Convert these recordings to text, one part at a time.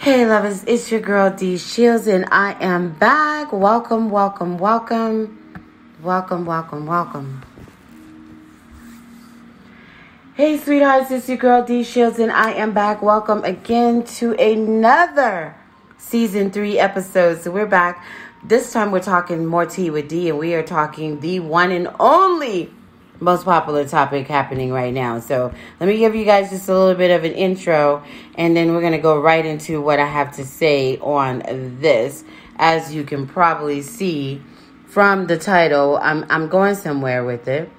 Hey lovers, it's your girl D Shields and I am back. Welcome. Hey sweethearts, it's your girl D Shields and I am back. Welcome again to another season 3 episode. So we're back. This time we're talking more tea with D, and we are talking the one and only most popular topic happening right now. So let me give you guys just a little bit of an intro, and then we're going to go right into what I have to say on this. As you can probably see from the title, I'm going somewhere with it,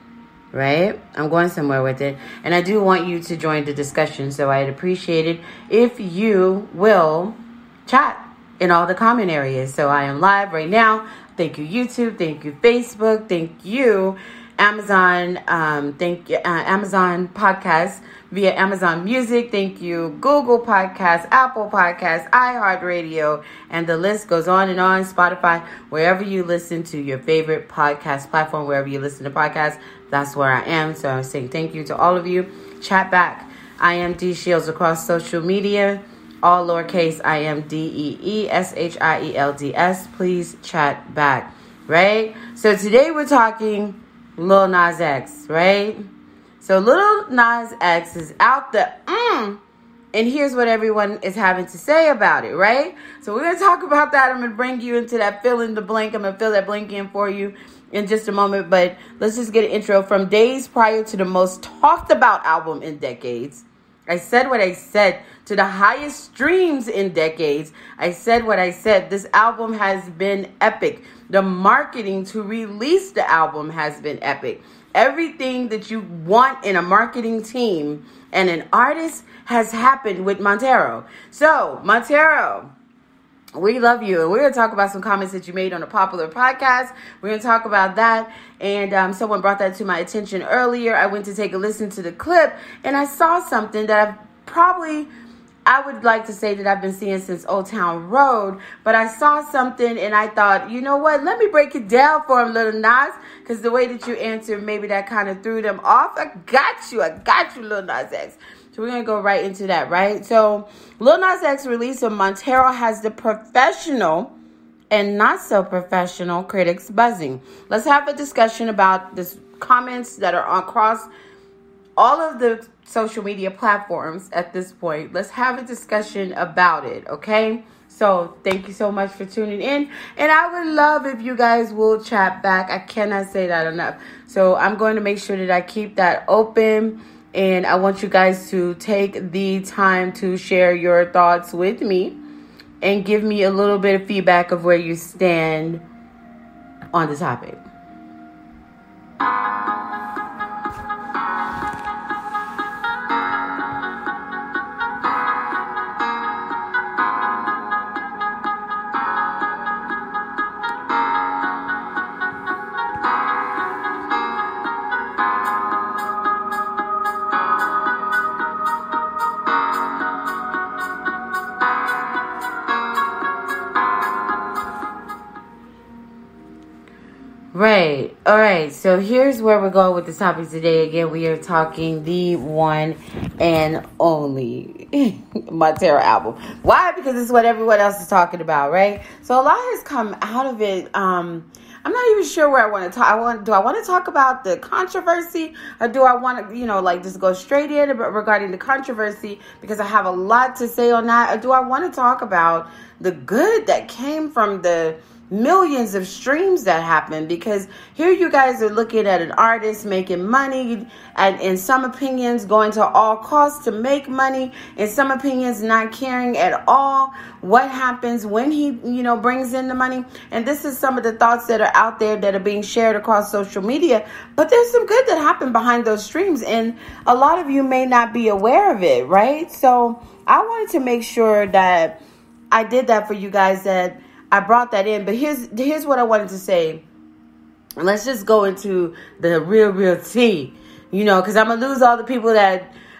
right? I'm going somewhere with it, and I do want you to join the discussion, so I'd appreciate it if you will chat in all the comment areas. So I am live right now. Thank you, YouTube. Thank you, Facebook. Thank you, Amazon. Thank you, Amazon Podcasts via Amazon Music. Thank you, Google Podcasts, Apple Podcasts, iHeartRadio, and the list goes on and on. Spotify, wherever you listen to your favorite podcast platform, wherever you listen to podcasts, that's where I am. So I'm saying thank you to all of you. Chat back. iamdeeshields across social media. All lowercase, iamdeeshields. Please chat back, right? So today we're talking Lil Nas X, right? So Lil Nas X is out the and here's what everyone is having to say about it, right? So we're going to talk about that. I'm going to bring you into that fill in the blank. I'm going to fill that blank in for you in just a moment, but let's just get an intro. From days prior to the most talked about album in decades, I said what I said. To the highest streams in decades, I said what I said. This album has been epic. The marketing to release the album has been epic. Everything that you want in a marketing team and an artist has happened with Montero. So, Montero, we love you. And we're going to talk about some comments that you made on a popular podcast. We're going to talk about that. And someone brought that to my attention earlier. I went to take a listen to the clip, and I saw something that I would like to say that I've been seeing since Old Town Road, but I saw something and I thought, you know what, let me break it down for him, Lil Nas, because the way that you answered, maybe that kind of threw them off. I got you, Lil Nas X. So we're going to go right into that, right? So Lil Nas X release of Montero has the professional and not so professional critics buzzing. Let's have a discussion about this comments that are across all of the social media platforms at this point. Let's have a discussion about it, okay? So thank you so much for tuning in, and I would love if you guys will chat back. I cannot say that enough. So I'm going to make sure that I keep that open, and I want you guys to take the time to share your thoughts with me and give me a little bit of feedback of where you stand on the topic. Right. All right. So here's where we're going with the topic today. Again, we are talking the one and only Montero album. Why? Because it's what everyone else is talking about, right? So a lot has come out of it. I'm not even sure where I want to talk. Do I want to talk about the controversy, or do I want to, just go straight in regarding the controversy, because I have a lot to say on that? Or do I want to talk about the good that came from the millions of streams that happened? Because here you guys are looking at an artist making money, and in some opinions going to all costs to make money, in some opinions not caring at all what happens when he brings in the money. And this is some of the thoughts that are out there that are being shared across social media. But there's some good that happened behind those streams, and a lot of you may not be aware of it, right? So I wanted to make sure that I did that for you guys, that I brought that in. But here's what I wanted to say. Let's just go into the real tea, because I'm going to lose all the people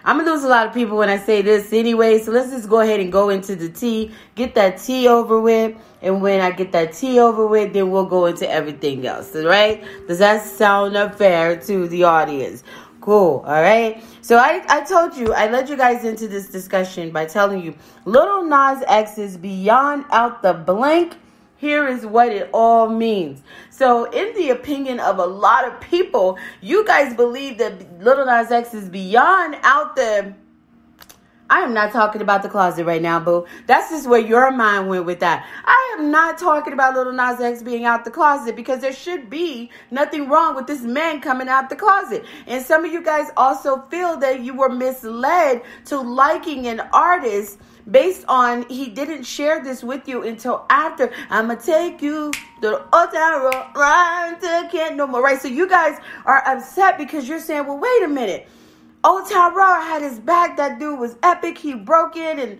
I'm going to lose a lot of people when I say this anyway. So let's just go ahead and go into the tea, get that tea over with. And when I get that tea over with, then we'll go into everything else. All right? Does that sound fair to the audience? cool. All right. So I told you, I led you guys into this discussion by telling you Lil Nas X is beyond out the blank. Here is what it all means. So in the opinion of a lot of people, you guys believe that Lil Nas X is beyond out the... I am not talking about the closet right now, boo. That's just where your mind went with that. I am not talking about Lil Nas X being out the closet, because there should be nothing wrong with this man coming out the closet. And some of you guys also feel that you were misled to liking an artist based on he didn't share this with you until after. I'ma take you to the old town road, right to can't no more. Right? So you guys are upset because you're saying, well, wait a minute. Old Town Road had his back. That dude was epic. He broke it and,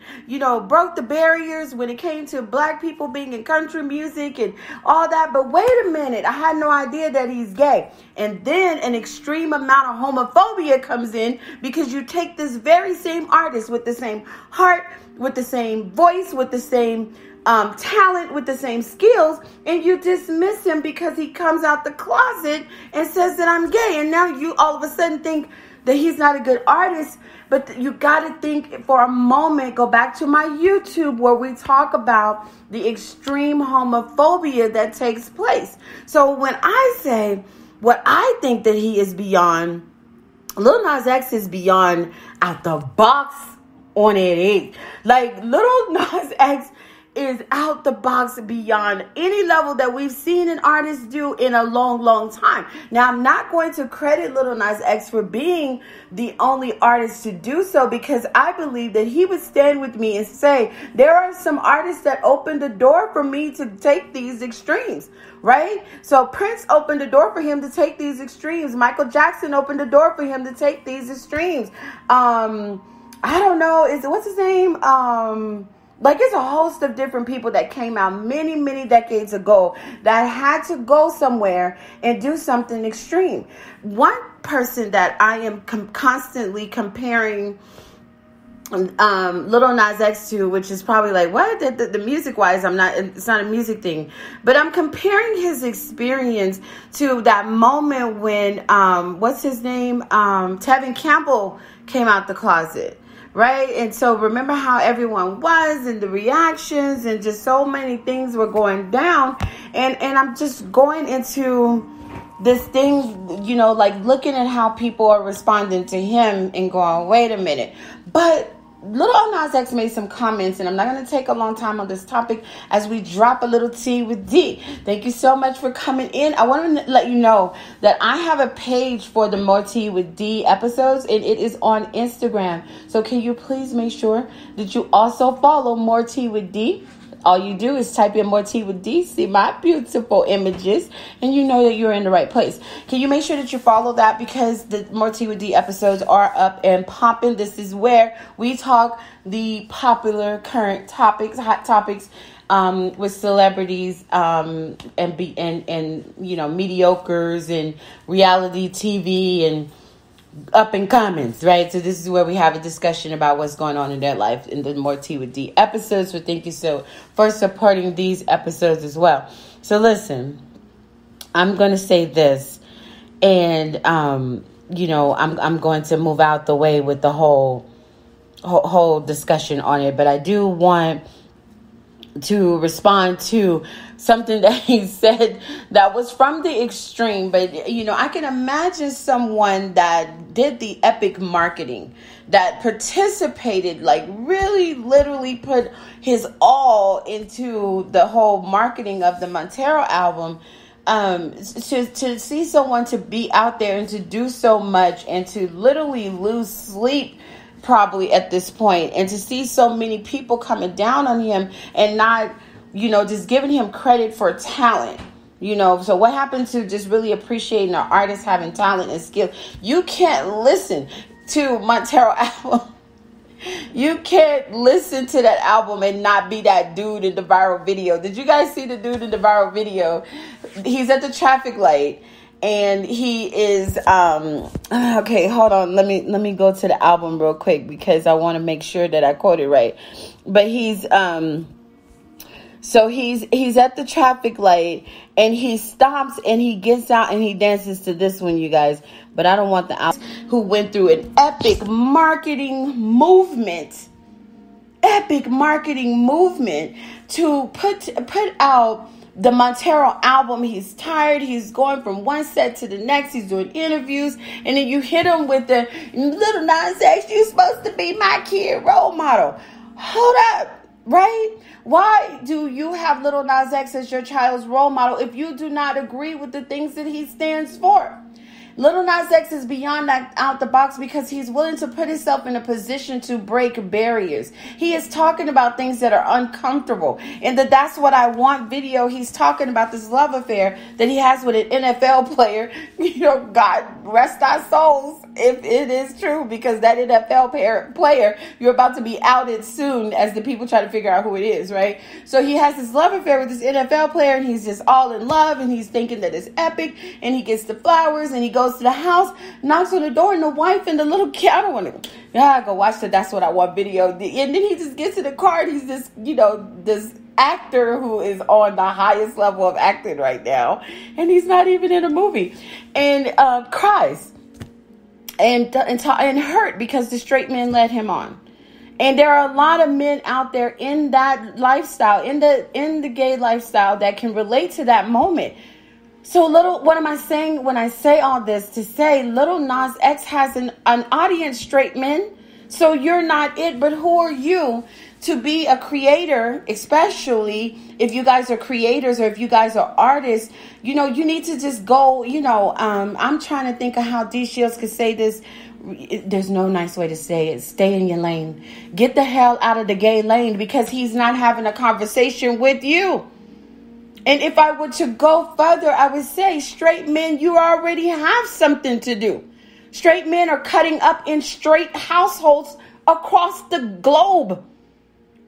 broke the barriers when it came to black people being in country music and all that. But wait a minute. I had no idea that he's gay. And then an extreme amount of homophobia comes in because you take this very same artist with the same heart, with the same voice, with the same talent, with the same skills, and you dismiss him because he comes out the closet and says that I'm gay. And now you all of a sudden think that he's not a good artist. But you got to think for a moment, go back to my YouTube where we talk about the extreme homophobia that takes place. So when I say what I think that he is beyond, Lil Nas X is beyond out the box on it. Like Lil Nas X is out the box beyond any level that we've seen an artist do in a long, long time. Now, I'm not going to credit Lil Nas X for being the only artist to do so, because I believe that he would stand with me and say, there are some artists that opened the door for me to take these extremes, right? So Prince opened the door for him to take these extremes. Michael Jackson opened the door for him to take these extremes. I don't know, what's his name? It's a host of different people that came out many, many decades ago that had to go somewhere and do something extreme. One person that I am constantly comparing Lil Nas X to, which is probably like, what? The music-wise, it's not a music thing. But I'm comparing his experience to that moment when, what's his name? Tevin Campbell came out the closet. Right? And so remember how everyone was and the reactions and just so many things were going down. And I'm just going into this thing, looking at how people are responding to him and going, wait a minute. But Lil Nas X made some comments, and I'm not going to take a long time on this topic as we drop a little tea with D. Thank you so much for coming in. I want to let you know that I have a page for the More Tea with D episodes, and it is on Instagram. So can you please make sure that you also follow More Tea with D? All you do is type in More Tea with D, see my beautiful images, and you know that you're in the right place. Can you make sure that you follow that, because the More Tea with D episodes are up and popping. This is where we talk the popular current topics, hot topics, with celebrities, and mediocres and reality TV and up and comings, right? So this is where we have a discussion about what's going on in their life in the More Tea with D episodes. So thank you for supporting these episodes as well. So listen, I'm going to say this, and I'm going to move out the way with the whole discussion on it, but I do want to respond to something that he said that was from the extreme. But, I can imagine someone that did the epic marketing, that participated, really literally put his all into the whole marketing of the Montero album. To see someone to be out there and to do so much and to literally lose sleep probably at this point, and to see so many people coming down on him and not, just giving him credit for talent, so what happened to just really appreciating an artist having talent and skill? You can't listen to Montero album. You can't listen to that album and not be that dude in the viral video. Did you guys see the dude in the viral video? He's at the traffic light. And he is, okay, hold on. Let me go to the album real quick, because I want to make sure that I quote it right. But he's, So he's at the traffic light and he stops and he gets out and he dances to this one, you guys. But I don't want the out who went through an epic marketing movement to put out the Montero album. He's tired. He's going from one set to the next. He's doing interviews. And then you hit him with the Lil Nas X, you supposed to be my kid role model. Hold up. Right? Why do you have Lil Nas X as your child's role model if you do not agree with the things that he stands for? Lil Nas X is beyond that out the box because he's willing to put himself in a position to break barriers. He is talking about things that are uncomfortable. And that's what I want video. He's talking about this love affair that he has with an NFL player. God rest our souls if it is true, because that NFL player, you're about to be outed soon as the people try to figure out who it is, right? So he has this love affair with this NFL player and he's just all in love and he's thinking that it's epic, and he gets the flowers and he goes to the house, knocks on the door, and the wife and the little kid, I don't want to go watch the That's What I Want video. And then he just gets in the car and he's just, this actor who is on the highest level of acting right now, and he's not even in a movie, and cries and hurt because the straight men led him on. And there are a lot of men out there in that lifestyle, in the gay lifestyle, that can relate to that moment. So what am I saying when I say all this? To say Lil Nas X has an audience, straight men. So you're not it, but who are you to be a creator, especially if you guys are creators or if you guys are artists? You need to just go, I'm trying to think of how iamdeeshields could say this. There's no nice way to say it. Stay in your lane. Get the hell out of the gay lane, because he's not having a conversation with you. And if I were to go further, I would say, straight men, you already have something to do. Straight men are cutting up in straight households across the globe.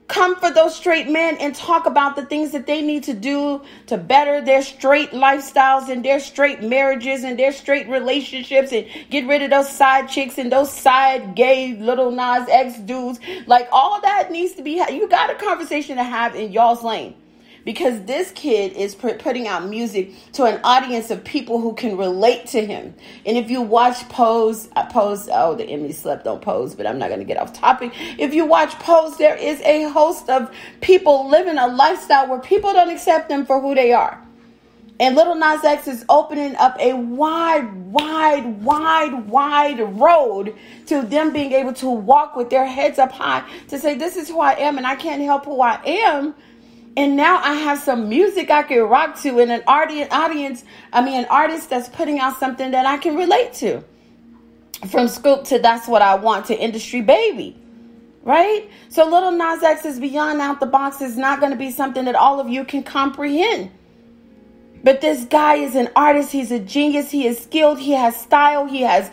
Come for those straight men and talk about the things that they need to do to better their straight lifestyles and their straight marriages and their straight relationships, and get rid of those side chicks and those side gay Lil Nas X dudes. Like, all that needs to be, you got a conversation to have in y'all's lane. Because this kid is putting out music to an audience of people who can relate to him. And if you watch Pose, the Emmy slept on Pose, but I'm not going to get off topic. If you watch Pose, there is a host of people living a lifestyle where people don't accept them for who they are. And Lil Nas X is opening up a wide road to them being able to walk with their heads up high to say, this is who I am and I can't help who I am. And now I have some music I can rock to, and an artist that's putting out something that I can relate to. From Scoop to That's What I Want to Industry Baby, right? So Lil Nas X is beyond out the box. Is not going to be something that all of you can comprehend. But this guy is an artist. He's a genius. He is skilled. He has style. He has,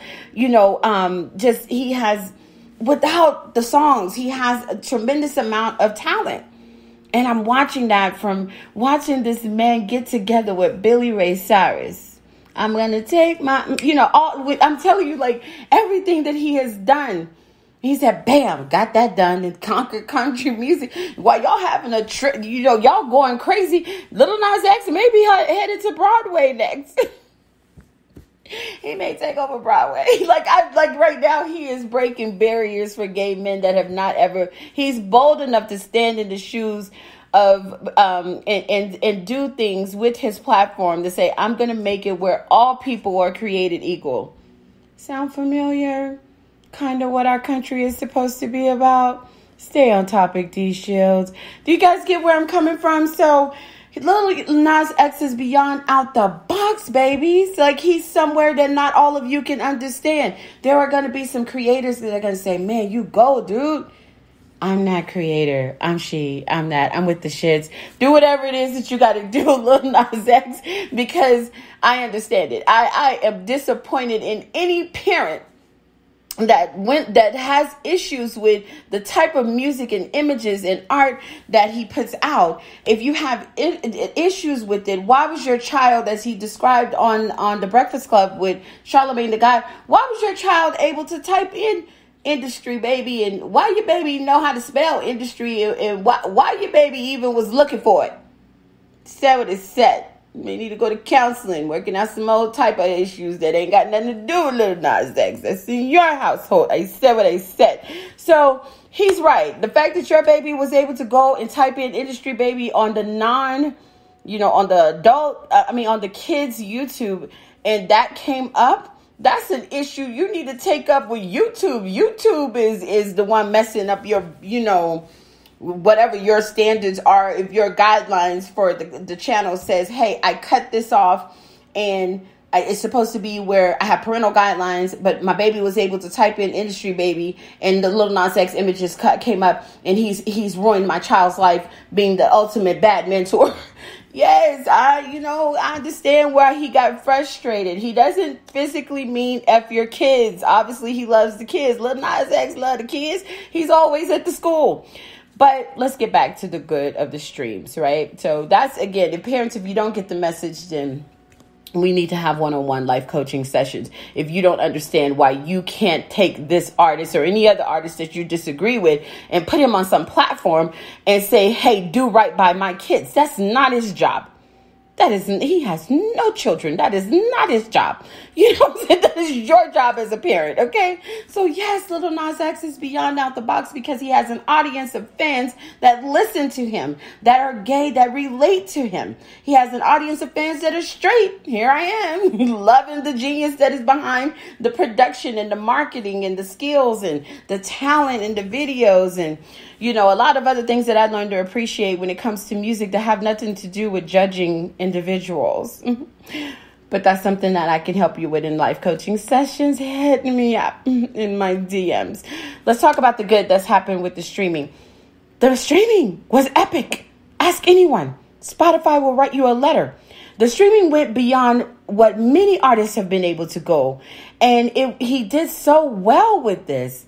without the songs, he has a tremendous amount of talent. And I'm watching that from watching this man get together with Billy Ray Cyrus. I'm going to take I'm telling you, like, everything that he has done. He said, bam, got that done and conquered country music. While y'all having a trip, y'all going crazy. Lil Nas X may be headed to Broadway next. He may take over Broadway. Like right now, he is breaking barriers for gay men that have not ever. He's bold enough to stand in the shoes of and do things with his platform to say, I'm going to make it where all people are created equal. Sound familiar? Kind of what our country is supposed to be about. Stay on topic, iamdeeshields. Do you guys get where I'm coming from? So Lil Nas X is beyond out the box, babies. Like, he's somewhere that not all of you can understand. There are going to be some creators that are going to say, man, you go, dude. I'm not creator. I'm that. I'm with the shits. Do whatever it is that you got to do, Lil Nas X, because I understand it. I am disappointed in any parent that has issues with the type of music and images and art that he puts out. If you have issues with it, why was your child, as he described on The Breakfast Club with Charlamagne the God, why was your child able to type in industry baby, and why your baby know how to spell industry, and why your baby even was looking for it. Said what it said. You may need to go to counseling, working out some old type of issues that ain't got nothing to do with Lil Nas X. That's in your household. I said what I said. So he's right. The fact that your baby was able to go and type in industry baby on the on the kids' YouTube, and that came up, that's an issue you need to take up with YouTube. YouTube is the one messing up your, whatever your standards are. If your guidelines for the channel says, hey, I cut this off and it's supposed to be where I have parental guidelines, but my baby was able to type in industry baby and the Lil Nas X images came up, and he's ruined my child's life, being the ultimate bad mentor. Yes, I understand why he got frustrated. He doesn't physically mean F your kids. Obviously, he loves the kids. Lil Nas X love the kids. He's always at the school. But let's get back to the good of the streams, right? So that's, again, the parents, if you don't get the message, then we need to have one-on-one life coaching sessions. If you don't understand why you can't take this artist or any other artist that you disagree with and put him on some platform and say, hey, do right by my kids. That's not his job. He has no children. That is not his job. You know what I'm saying? That is your job as a parent, okay? So yes, Lil Nas X is beyond out the box because he has an audience of fans that listen to him, that are gay, that relate to him. He has an audience of fans that are straight. Here I am, loving the genius that is behind the production and the marketing and the skills and the talent and the videos and, a lot of other things that I learned to appreciate when it comes to music that have nothing to do with judging individuals. But that's something that I can help you with in life coaching sessions. Hit me up in my DMs. Let's talk about the good that's happened with the streaming. The streaming was epic. Ask anyone. Spotify will write you a letter. The streaming went beyond what many artists have been able to go. And he did so well with this.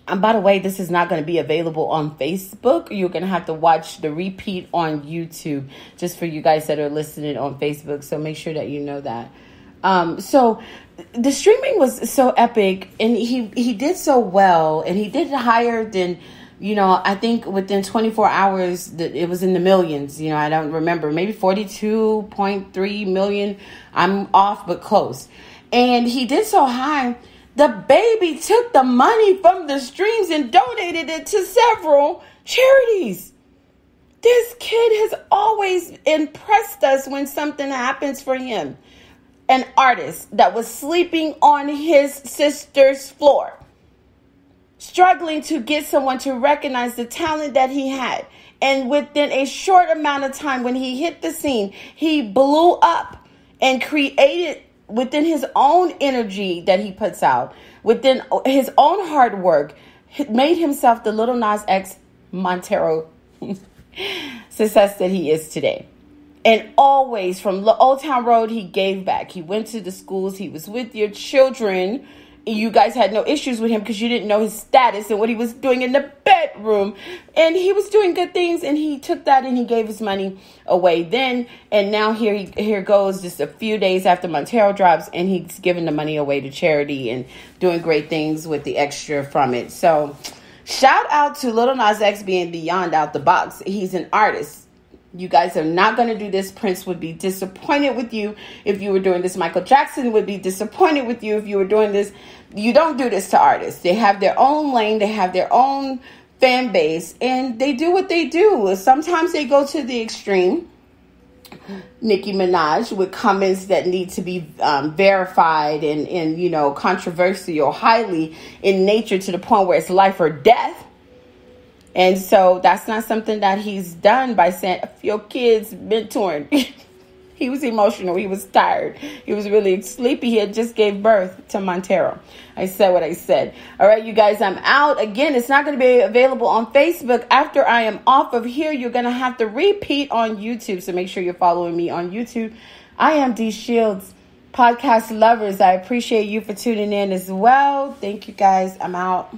And by the way, this is not going to be available on Facebook. You're going to have to watch the repeat on YouTube, just for you guys that are listening on Facebook. So make sure that you know that. So the streaming was so epic, and he did so well, and he did higher than, I think within 24 hours that it was in the millions. I don't remember, maybe 42.3 million. I'm off, but close. And he did so high. The baby took the money from the streams and donated it to several charities. This kid has always impressed us when something happens for him. An artist that was sleeping on his sister's floor, struggling to get someone to recognize the talent that he had. And within a short amount of time, when he hit the scene, he blew up and created, within his own energy that he puts out, within his own hard work, made himself the Lil Nas X Montero success that he is today. And always from Old Town Road, he gave back. He went to the schools. He was with your children. You guys had no issues with him because you didn't know his status and what he was doing in the bedroom. And he was doing good things, and he took that and he gave his money away then. And now here goes just a few days after Montero drops, and he's giving the money away to charity and doing great things with the extra from it. So shout out to Lil Nas X being beyond out the box. He's an artist. You guys are not going to do this. Prince would be disappointed with you if you were doing this. Michael Jackson would be disappointed with you if you were doing this. You don't do this to artists. They have their own lane. They have their own fan base, and they do what they do. Sometimes they go to the extreme. Nicki Minaj with comments that need to be verified and controversial, highly in nature, to the point where it's life or death. And so that's not something that he's done by saying, if your kid's mentoring. He was emotional. He was tired. He was really sleepy. He had just gave birth to Montero. I said what I said. All right, you guys, I'm out. Again, it's not going to be available on Facebook. After I am off of here, you're going to have to repeat on YouTube. So make sure you're following me on YouTube. I am D Shields. Podcast lovers, I appreciate you for tuning in as well. Thank you, guys. I'm out.